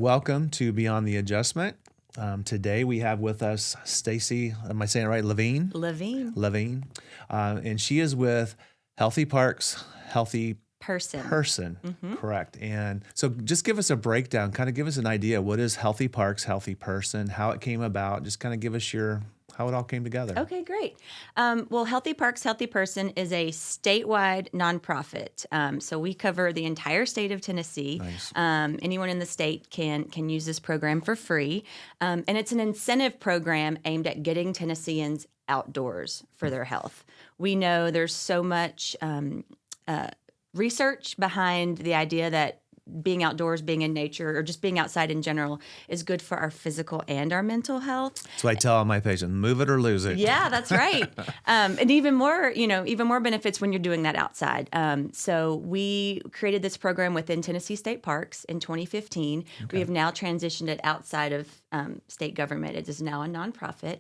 welcome to Beyond the Adjustment. Today we have with us Stacy, am I saying it right, Levine? Levine. And she is with Healthy Parks, Healthy Person. Mm-hmm. Correct. And so just give us a breakdown, kind of give us an idea. What is Healthy Parks, Healthy Person, how it came about, just kind of give us how it all came together. Okay, great. Well, Healthy Parks, Healthy Person is a statewide nonprofit. So we cover the entire state of Tennessee. Nice. Anyone in the state can use this program for free. And it's an incentive program aimed at getting Tennesseans outdoors for their health. We know there's so much research behind the idea that being outdoors, being in nature, or just being outside in general is good for our physical and our mental health. So I tell all my patients, move it or lose it. Yeah, that's right. And even more benefits when you're doing that outside. So we created this program within Tennessee State Parks in 2015. Okay. We have now transitioned it outside of state government. It is now a nonprofit.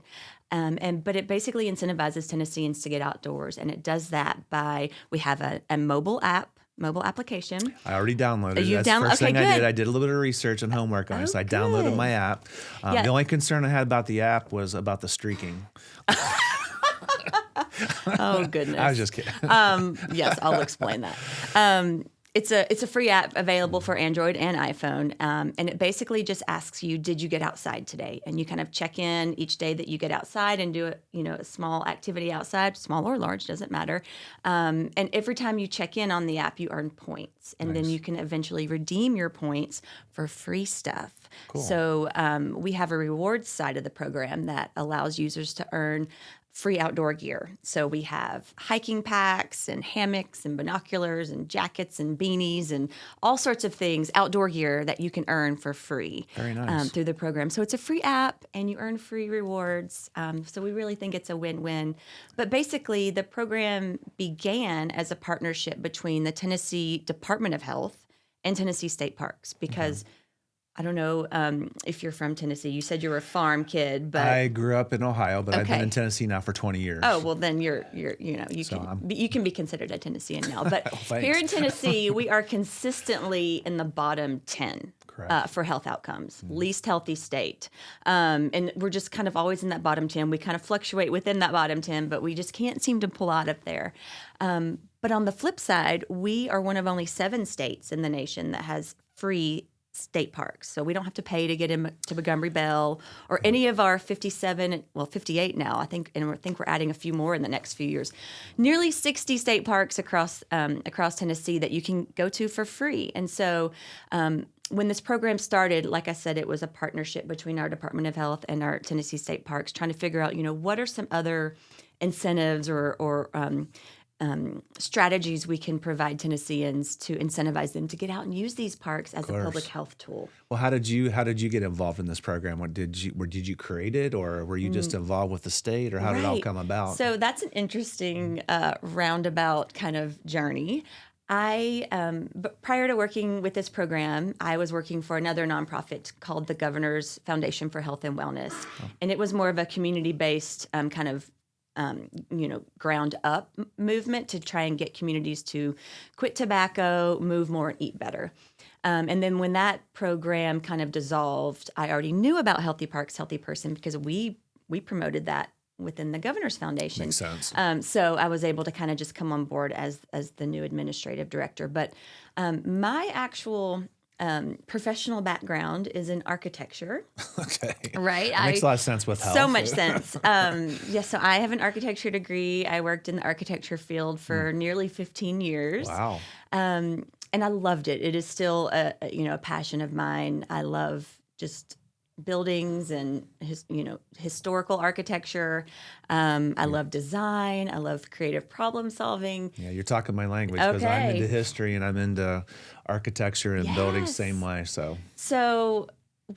But it basically incentivizes Tennesseans to get outdoors. And it does that by, we have a mobile application. I already downloaded it. You've That's the first thing good. I did. I did a little bit of research and homework on it, so I downloaded my app. The only concern I had about the app was about the streaking. Oh, goodness. I was just kidding. Yes, I'll explain that. It's a free app available for Android and iPhone, and it basically just asks you, did you get outside today? And you kind of check in each day that you get outside and do a small activity outside, small or large, doesn't matter. And every time you check in on the app, you earn points, and then you can eventually redeem your points for free stuff. Cool. So we have a rewards side of the program that allows users to earn free outdoor gear. So we have hiking packs and hammocks and binoculars and jackets and beanies and all sorts of things, outdoor gear that you can earn for free. Very nice. Through the program. So it's a free app and you earn free rewards. So we really think it's a win-win. But basically, the program began as a partnership between the Tennessee Department of Health and Tennessee State Parks because I don't know if you're from Tennessee. You said you were a farm kid, but I grew up in Ohio, but I've been in Tennessee now for 20 years. Oh, well, then you can be considered a Tennessean now. But here in Tennessee, we are consistently in the bottom 10 for health outcomes, least healthy state. And we're just kind of always in that bottom 10. We kind of fluctuate within that bottom 10, but we just can't seem to pull out of there. But on the flip side, we are one of only 7 states in the nation that has free state parks. So we don't have to pay to get into Montgomery Bell or any of our 58 now, I think, and we're adding a few more in the next few years. Nearly 60 state parks across Tennessee that you can go to for free. And so when this program started, like I said, it was a partnership between our Department of Health and our Tennessee State Parks, trying to figure out, what are some other incentives or strategies we can provide Tennesseans to incentivize them to get out and use these parks as a public health tool. Well, how did you get involved in this program? Did you create it, or were you just involved with the state, or how did it all come about? So that's an interesting roundabout kind of journey. But prior to working with this program, I was working for another nonprofit called the Governor's Foundation for Health and Wellness, and it was more of a community-based kind of ground up movement to try and get communities to quit tobacco, move more, and eat better. And then when that program kind of dissolved, I already knew about Healthy Parks, Healthy Person because we promoted that within the Governor's Foundation. Makes sense. So I was able to kind of just come on board as the new administrative director. But my actual professional background is in architecture. Okay. Right. That makes a lot of sense with health. So much sense. So I have an architecture degree. I worked in the architecture field for nearly 15 years. Wow. And I loved it. It is still a passion of mine. I love just buildings and historical architecture. I love design. I love creative problem solving. Yeah, you're talking my language because I'm into history and I'm into architecture and building same way. So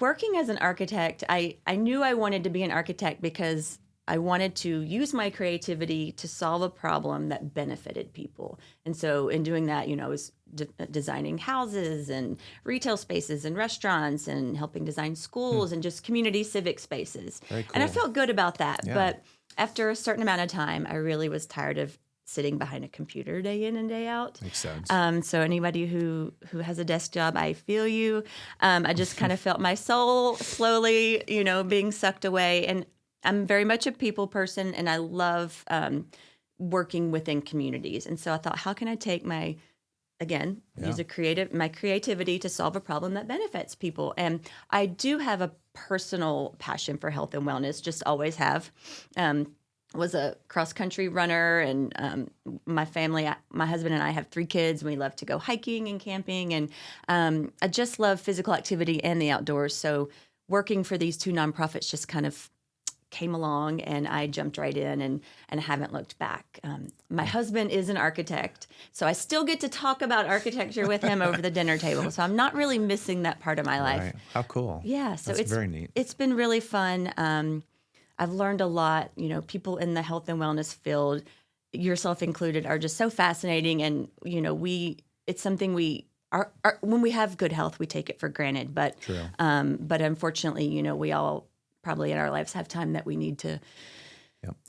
working as an architect, I knew I wanted to be an architect because I wanted to use my creativity to solve a problem that benefited people. And so in doing that, I was designing houses and retail spaces and restaurants and helping design schools and just community civic spaces. Very cool. And I felt good about that. Yeah. But after a certain amount of time, I really was tired of sitting behind a computer day in and day out. Makes sense. So anybody who has a desk job, I feel you. I just kind of felt my soul slowly, being sucked away. And I'm very much a people person, and I love working within communities. And so I thought, how can I take my use my creativity to solve a problem that benefits people? And I do have a personal passion for health and wellness, just always have. Was a cross-country runner, and my family, my husband and I have 3 kids, and we love to go hiking and camping, and I just love physical activity and the outdoors. So working for these 2 nonprofits just kind of came along, and I jumped right in and haven't looked back. My husband is an architect, so I still get to talk about architecture with him over the dinner table. So I'm not really missing that part of my life. Right. How cool. Yeah. So it's very neat. It's been really fun. I've learned a lot. People in the health and wellness field, yourself included, are just so fascinating. And, it's something we are when we have good health, we take it for granted. But, True. But unfortunately, we all probably in our lives have time that we need to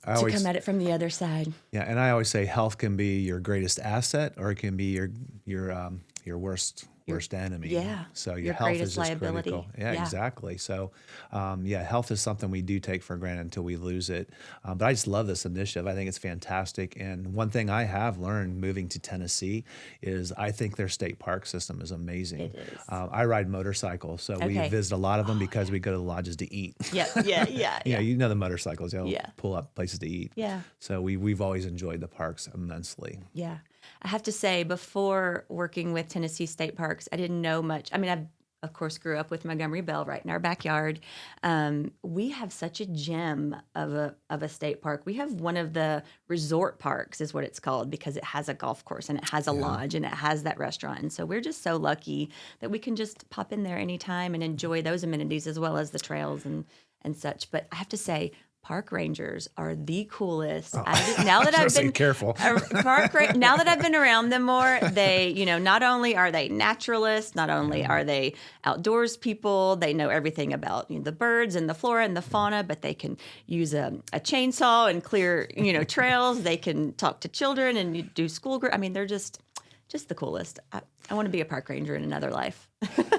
come at it from the other side. Yeah. And I always say health can be your greatest asset, or it can be your worst enemy. Yeah. So your Your health is greatest just liability. critical. Yeah, Yeah. exactly. So, health is something we do take for granted until we lose it. But I just love this initiative. I think it's fantastic. And one thing I have learned moving to Tennessee is I think their state park system is amazing. It is. I ride motorcycles, so we Okay. visit a lot of them because we go to the lodges to eat. Yeah. The motorcycles, Yeah. pull up places to eat. Yeah. So we've always enjoyed the parks immensely. Yeah. I have to say, before working with Tennessee State Parks, I didn't know much. I mean, I, of course, grew up with Montgomery Bell right in our backyard. We have such a gem of a state park. We have one of the resort parks, is what it's called, because it has a golf course and it has a lodge and it has that restaurant. And so we're just so lucky that we can just pop in there anytime and enjoy those amenities as well as the trails and such. But I have to say, park rangers are the coolest. Now that I've been careful. Now that I've been around them more, they, not only are they naturalists, not only are they outdoors people, they know everything about the birds and the flora and the fauna, but they can use a chainsaw and clear, trails. They can talk to children and do school group. I mean, they're just the coolest. I want to be a park ranger in another life.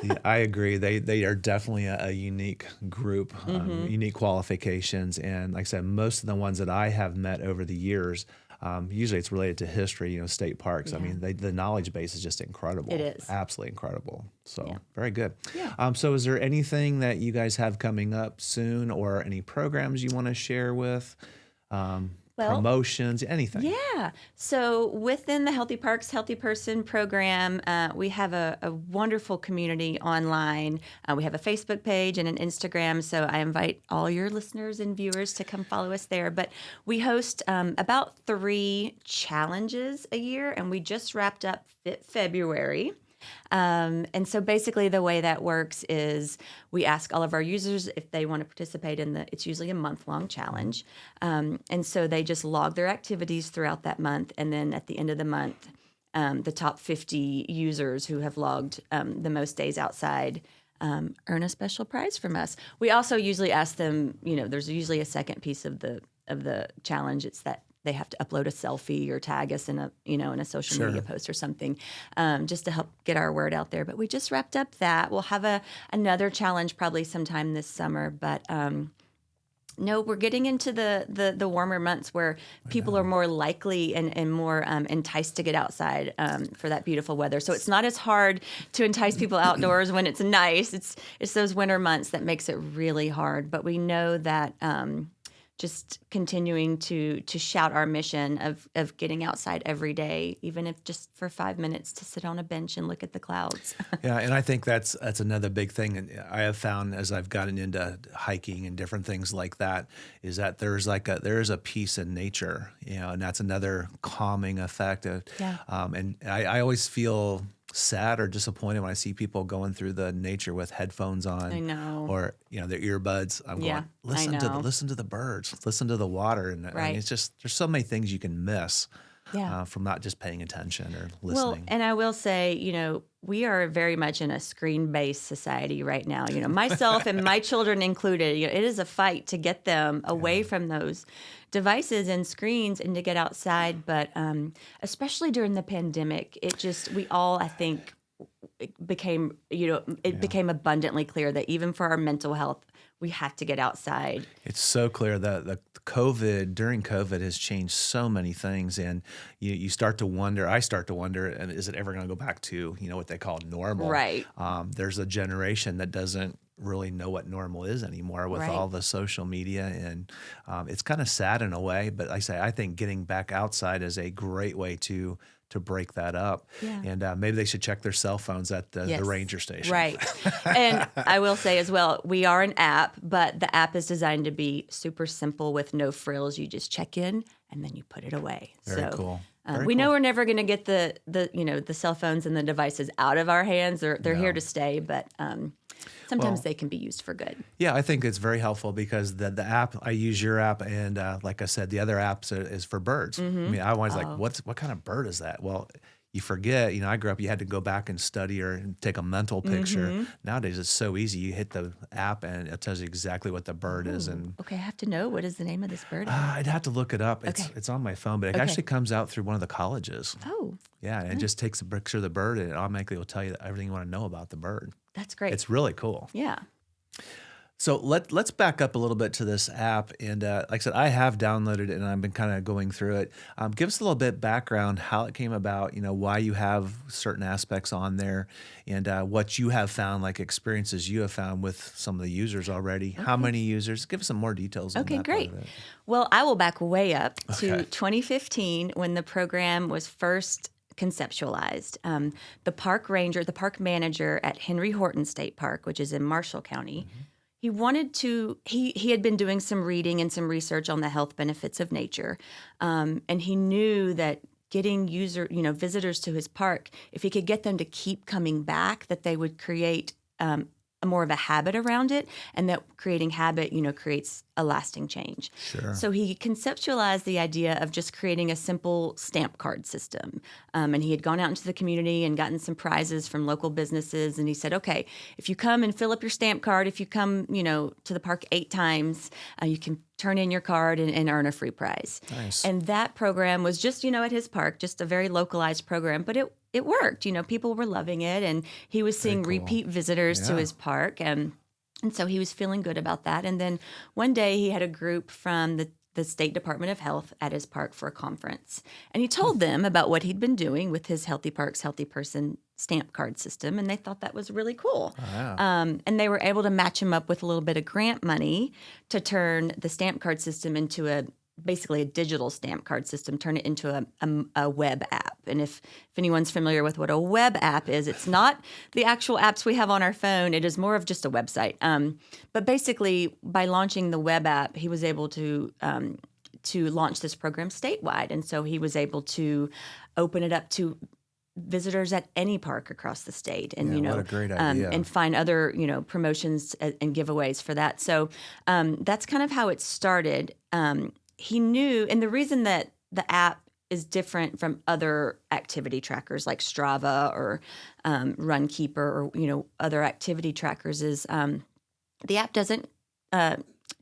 Yeah, I agree. They are definitely a unique group, unique qualifications. And like I said, most of the ones that I have met over the years, usually it's related to history, state parks. Yeah. I mean, the knowledge base is just incredible. It is. Absolutely incredible. So Yeah. very good. Yeah. So is there anything that you guys have coming up soon, or any programs you want to share with? Promotions, anything. Yeah. So within the Healthy Parks, Healthy Person program, we have a wonderful community online. We have a Facebook page and an Instagram. So I invite all your listeners and viewers to come follow us there. But we host about 3 challenges a year, and we just wrapped up February. And so basically the way that works is we ask all of our users if they want to participate in it's usually a month-long challenge. And so they just log their activities throughout that month. And then at the end of the month, the top 50 users who have logged the most days outside earn a special prize from us. We also usually ask them, there's usually a second piece of the challenge. It's that they have to upload a selfie or tag us in a social media post or something, just to help get our word out there. But we just wrapped up that. We'll have another challenge probably sometime this summer. But no, we're getting into the warmer months where people are more likely and more enticed to get outside for that beautiful weather. So it's not as hard to entice people outdoors when it's nice. It's those winter months that makes it really hard. But we know that just continuing to shout our mission of getting outside every day, even if just for 5 minutes to sit on a bench and look at the clouds. Yeah, and I think that's another big thing. And I have found as I've gotten into hiking and different things like that, is that there is a peace in nature, and that's another calming effect. And I always feel sad or disappointed when I see people going through the nature with headphones on. I know. Or their earbuds. I'm going, listen to the birds, listen to the water, and I mean, it's just there's so many things you can miss from not just paying attention or listening. Well, and I will say, we are very much in a screen-based society right now. Myself and my children included. It is a fight to get them away from those devices and screens and to get outside. But especially during the pandemic, we all, I think, it became abundantly clear that even for our mental health, we have to get outside. It's so clear that during COVID has changed so many things, and you start to wonder. I start to wonder, and is it ever going to go back to what they call normal? Right. There's a generation that doesn't really know what normal is anymore with all the social media, and it's kind of sad in a way. But I think getting back outside is a great way to break that up. Yeah. And maybe they should check their cell phones at the ranger station. Right. And I will say as well, we are an app, but the app is designed to be super simple with no frills. You just check in and then you put it away. Very cool. We know we're never going to get the cell phones and the devices out of our hands. They're here to stay, but sometimes they can be used for good. Yeah, I think it's very helpful because the app, I use your app, and like I said, the other apps is for birds. Mm-hmm. I mean, I was like, what kind of bird is that? Well, you forget, I grew up, you had to go back and study or take a mental picture. Mm-hmm. Nowadays, it's so easy. You hit the app, and it tells you exactly what the bird is. And okay, I have to know, what is the name of this bird? I'd have to look it up. It's on my phone, but it actually comes out through one of the colleges. Oh. Yeah, and it just takes a picture of the bird, and it automatically will tell you everything you want to know about the bird. That's great. It's really cool. Yeah. So let's back up a little bit to this app. And like I said, I have downloaded it, and I've been kind of going through it. Give us a little bit background, how it came about, why you have certain aspects on there, and what you have found, like experiences you have found with some of the users already. Okay. How many users? Give us some more details on that. Okay, great. Well, I will back way up to 2015 when the program was first conceptualized. The park manager at Henry Horton State Park, which is in Marshall County, he wanted to, he had been doing some reading and some research on the health benefits of nature. And he knew that getting visitors to his park, if he could get them to keep coming back, that they would create more of a habit around it, and that creating habit, creates a lasting change. Sure. So he conceptualized the idea of just creating a simple stamp card system. And he had gone out into the community and gotten some prizes from local businesses. And he said, okay, if you come and fill up your stamp card, if you come, to the park 8 times, you can turn in your card and earn a free prize. Nice. And that program was just, at his park, just a very localized program, but it worked. People were loving it, and he was seeing repeat visitors to his park, and so he was feeling good about that. And then one day he had a group from the State Department of Health at his park for a conference, and he told them about what he'd been doing with his Healthy Parks, Healthy Person stamp card system, and they thought that was really cool. Wow. And they were able to match him up with a little bit of grant money to turn the stamp card system into basically a digital stamp card system, turn it into a web app. And if anyone's familiar with what a web app is, it's not the actual apps we have on our phone. It is more of just a website. But basically, by launching the web app, he was able to launch this program statewide. And so he was able to open it up to visitors at any park across the state, and what a great idea. and find other promotions and giveaways for that. So that's kind of how it started. He knew, and the reason that the app is different from other activity trackers like Strava or Runkeeper or other activity trackers is the app doesn't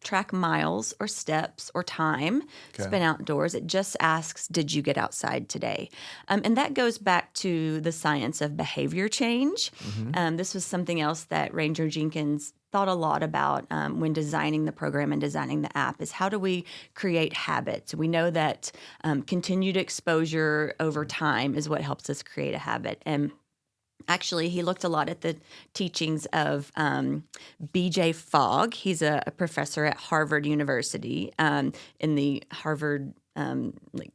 track miles or steps or time spent outdoors. It just asks, did you get outside today? And that goes back to the science of behavior change. This was something else that Ranger Jenkins thought a lot about when designing the program and designing the app, is how do we create habits? We know that continued exposure over time is what helps us create a habit. And actually, he looked a lot at the teachings of B.J. Fogg. He's a professor at Harvard University in the Harvard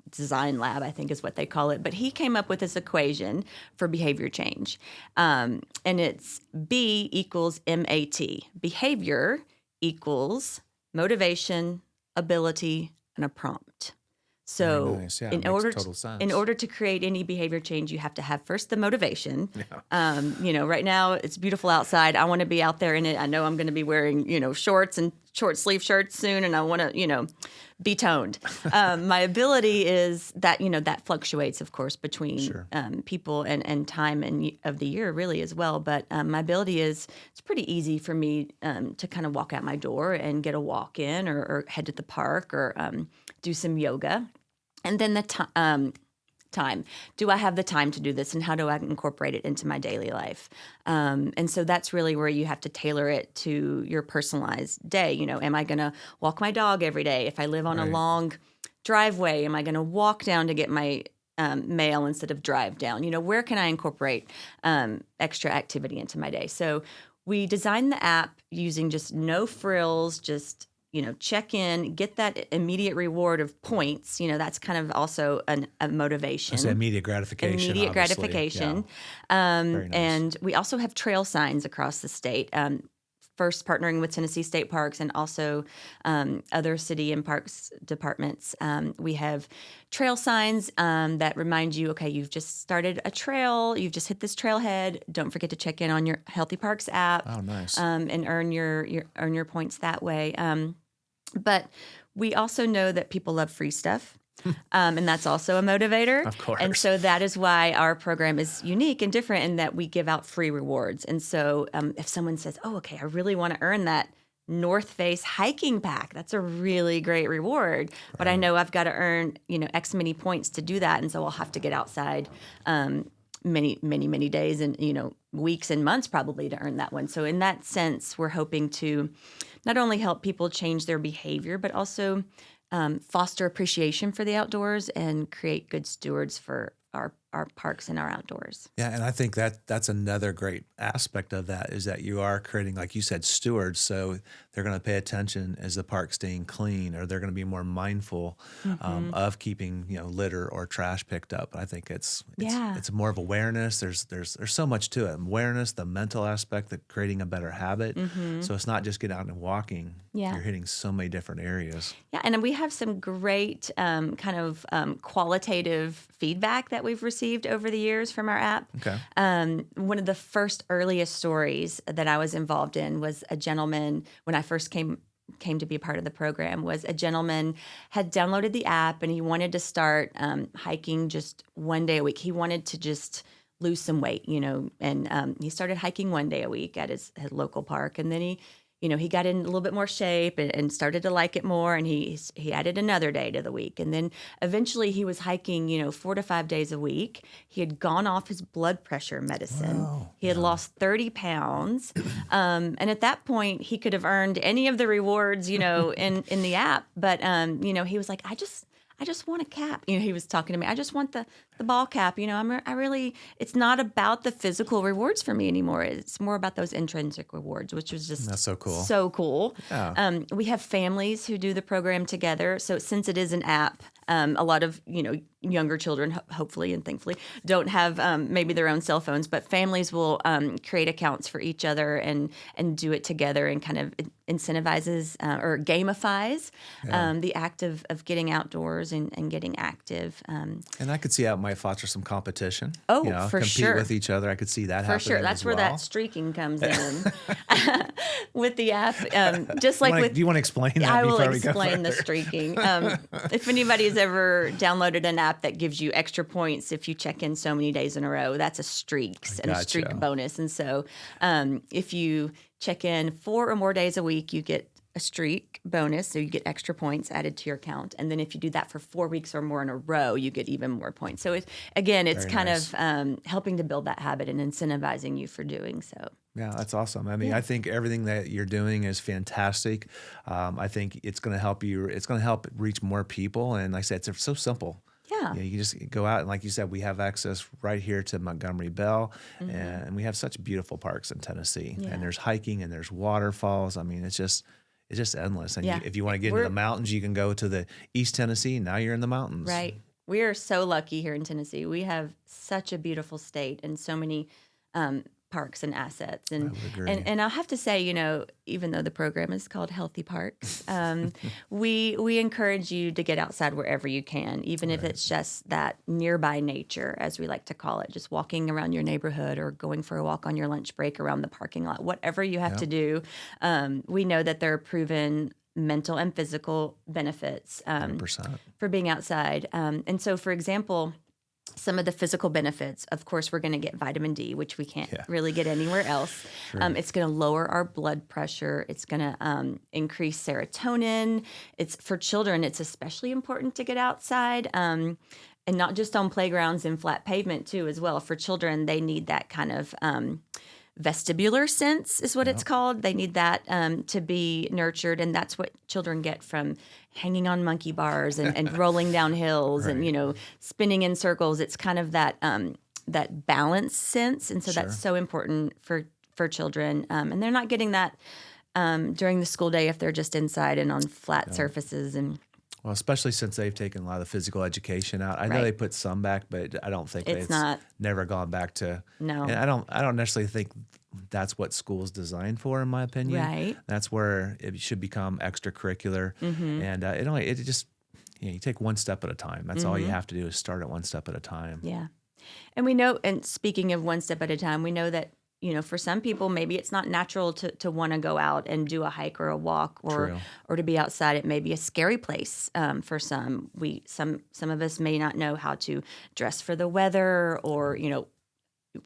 design lab, I think is what they call it. But he came up with this equation for behavior change. And it's B equals MAT. Behavior equals motivation, ability, and a prompt. So nice. in order to create any behavior change, you have to have first the motivation. Right now it's beautiful outside. I want to be out there in it. I know I'm going to be wearing, shorts and short sleeve shirts soon, and I want to, be toned. My ability is that, that fluctuates, of course, between people and time of the year really as well. But my ability is, it's pretty easy for me to kind of walk out my door and get a walk in or head to the park or do some yoga. And then the time. Do I have the time to do this, and how do I incorporate it into my daily life? And so that's really where you have to tailor it to your personalized day. Am I going to walk my dog every day? If I live on a long driveway, am I going to walk down to get my mail instead of drive down? Where can I incorporate extra activity into my day? So we designed the app using just no frills, just check in, get that immediate reward of points. That's kind of also a motivation. It's immediate gratification. Immediate obviously. gratification. Yeah. Very nice. And we also have trail signs across the state. First partnering with Tennessee State Parks and also other city and parks departments. We have trail signs that remind you, okay, you've just started a trail, you've just hit this trailhead. Don't forget to check in on your Healthy Parks app. Oh, nice. And earn your points that way. But we also know that people love free stuff. And that's also a motivator. Of course. And so that is why our program is unique and different in that we give out free rewards. And so if someone says, oh, okay, I really want to earn that North Face hiking pack, that's a really great reward. But I know I've got to earn, X many points to do that. And so I'll have to get outside many days and, weeks and months probably to earn that one. So in that sense, we're hoping to not only help people change their behavior, but also foster appreciation for the outdoors and create good stewards for our parks and our outdoors. Yeah, and I think that's another great aspect of that is that you are creating, like you said, stewards. So they're going to pay attention as the park's staying clean, or they're going to be more mindful of keeping litter or trash picked up. I think it's more of awareness. There's so much to it. Awareness, the mental aspect, the creating a better habit. So it's not just get out and walking. Yeah. You're hitting so many different areas. Yeah, and we have some great qualitative feedback that we've received over the years from our app. Okay. One of the first earliest stories that I was involved in was a gentleman, when I first came to be a part of the program, was a gentleman had downloaded the app and he wanted to start hiking just one day a week. He wanted to just lose some weight, and he started hiking one day a week at his local park. And then he got in a little bit more shape and started to like it more. And he added another day to the week. And then eventually he was hiking, 4 to 5 days a week. He had gone off his blood pressure medicine. Wow. He had lost 30 pounds. And at that point he could have earned any of the rewards, in the app. But, he was like, I just want a cap. He was talking to me. I just want the ball cap. It's not about the physical rewards for me anymore. It's more about those intrinsic rewards, which was just that's so cool. So cool. Yeah. We have families who do the program together. So since it is an app, a lot of, younger children, hopefully and thankfully, don't have maybe their own cell phones, but families will create accounts for each other and do it together, and kind of incentivizes or gamifies the act of getting outdoors and getting active. And I could see how it might foster some competition. Oh, for compete sure. with each other. I could see that for happening sure. That's as where well. that streaking comes in with the app. Just like do you want to explain that? I will before we go explain the further? streaking. If anybody has ever downloaded an app that gives you extra points if you check in so many days in a row, that's a streaks and a streak bonus. And so if you check in 4 or more days a week, you get a streak bonus, so you get extra points added to your account. And then if you do that for 4 weeks or more in a row, you get even more points. So it's Very kind nice. of helping to build that habit and incentivizing you for doing so. Yeah, that's awesome. I mean, I think everything that you're doing is fantastic. I think it's going to help you. It's going to help reach more people. And like I said, it's so simple. Yeah. You can just go out, and like you said, we have access right here to Montgomery Bell, and we have such beautiful parks in Tennessee. Yeah. And there's hiking and there's waterfalls. I mean, it's just endless. And if you want to get into the mountains, you can go to the East Tennessee. Now you're in the mountains. Right. We are so lucky here in Tennessee. We have such a beautiful state and so many parks and assets. And I would agree. and I'll have to say, even though the program is called Healthy Parks, we encourage you to get outside wherever you can, even if it's just that nearby nature, as we like to call it, just walking around your neighborhood or going for a walk on your lunch break around the parking lot, whatever you have to do. We know that there are proven mental and physical benefits 100%. for being outside. And so, for example, some of the physical benefits, of course, we're going to get vitamin D, which we can't really get anywhere else. Sure. It's going to lower our blood pressure. It's going to increase serotonin. It's for children. It's especially important to get outside, and not just on playgrounds and flat pavement too, as well. For children, they need that kind of vestibular sense is what it's called. They need that to be nurtured, and that's what children get from hanging on monkey bars and rolling down hills and spinning in circles. It's kind of that that balance sense, and so that's so important for children. And they're not getting that during the school day if they're just inside and on flat surfaces and. Well, especially since they've taken a lot of the physical education out. I know they put some back, but I don't think it's never gone back to. No, and I don't necessarily think that's what school's designed for, in my opinion. Right. That's where it should become extracurricular, and it just you take one step at a time. That's all you have to do is start at one step at a time. Yeah, and we know. And speaking of one step at a time, we know that. For some people, maybe it's not natural to want to go out and do a hike or a walk or to be outside. It may be a scary place for some. Some of us may not know how to dress for the weather, or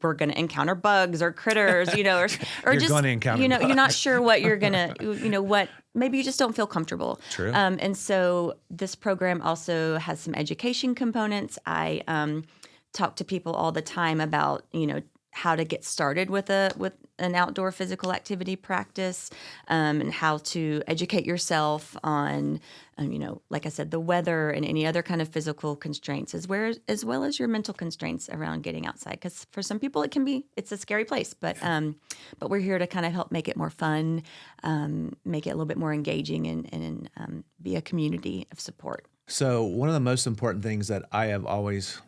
we're going to encounter bugs or critters, or you're just going to encounter bugs. You're not sure what you're going to, what maybe you just don't feel comfortable. True. And so this program also has some education components. I talk to people all the time about how to get started with an outdoor physical activity practice, and how to educate yourself on, like I said, the weather and any other kind of physical constraints, as well as your mental constraints around getting outside. Because for some people, it's a scary place, but we're here to kind of help make it more fun, make it a little bit more engaging, and be a community of support. So one of the most important things that I have always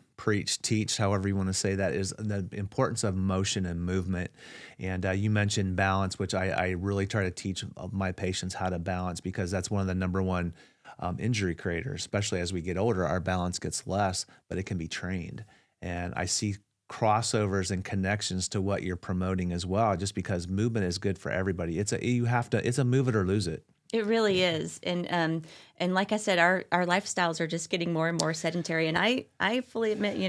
teach, however you want to say that, is the importance of motion and movement. And you mentioned balance, which I really try to teach my patients how to balance, because that's one of the number one injury creators, especially as we get older. Our balance gets less, but it can be trained. And I see crossovers and connections to what you're promoting as well, just because movement is good for everybody. It's a move it or lose it. It really is. And like I said, our lifestyles are just getting more and more sedentary. And I fully admit,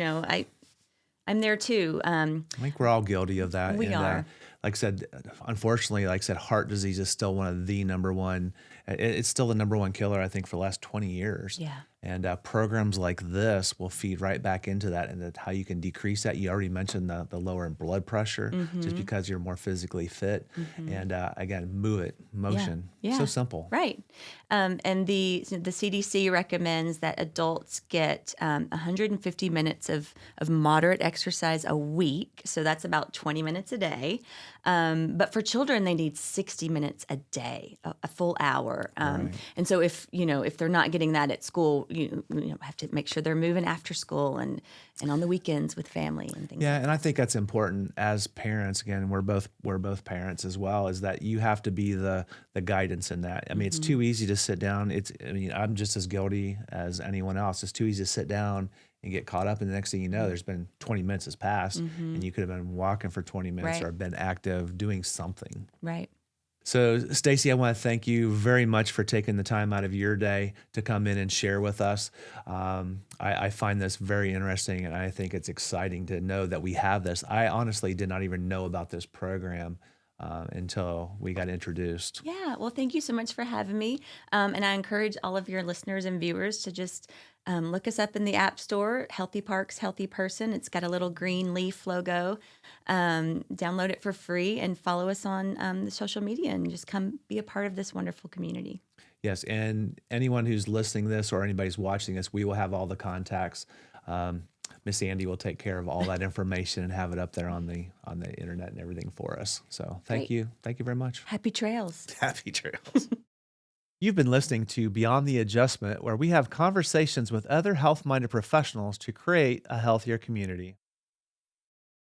I'm there too. I think we're all guilty of that. We are. Like I said, unfortunately, heart disease is still one of the number one. It's still the number one killer, I think, for the last 20 years. Yeah. And programs like this will feed right back into that, and how you can decrease that. You already mentioned the lower blood pressure, just because you're more physically fit. And again, motion. Yeah. So simple. Right. And the CDC recommends that adults get 150 minutes of moderate exercise a week. So that's about 20 minutes a day. But for children, they need 60 minutes a day, a full hour. Right. And so if they're not getting that at school, you have to make sure they're moving after school and on the weekends with family and things. Yeah, and I think that's important as parents. Again, we're both parents as well. Is that you have to be the guidance in that. I mean, it's too easy to sit down. I'm just as guilty as anyone else. It's too easy to sit down and get caught up, and the next thing you know, there's been 20 minutes has passed, and you could have been walking for 20 minutes or been active doing something. Right. So, Stacy, I want to thank you very much for taking the time out of your day to come in and share with us. I find this very interesting, and I think it's exciting to know that we have this. I honestly did not even know about this program until we got introduced. Yeah, well, thank you so much for having me. And I encourage all of your listeners and viewers to just look us up in the App Store, Healthy Parks, Healthy Person. It's got a little green leaf logo. Download it for free and follow us on the social media, and just come be a part of this wonderful community. Yes, and anyone who's listening to this or anybody's watching this, we will have all the contacts. Miss Andy will take care of all that information and have it up there on the internet and everything for us. So thank you very much. Happy trails. Happy trails. You've been listening to Beyond the Adjustment, where we have conversations with other health-minded professionals to create a healthier community.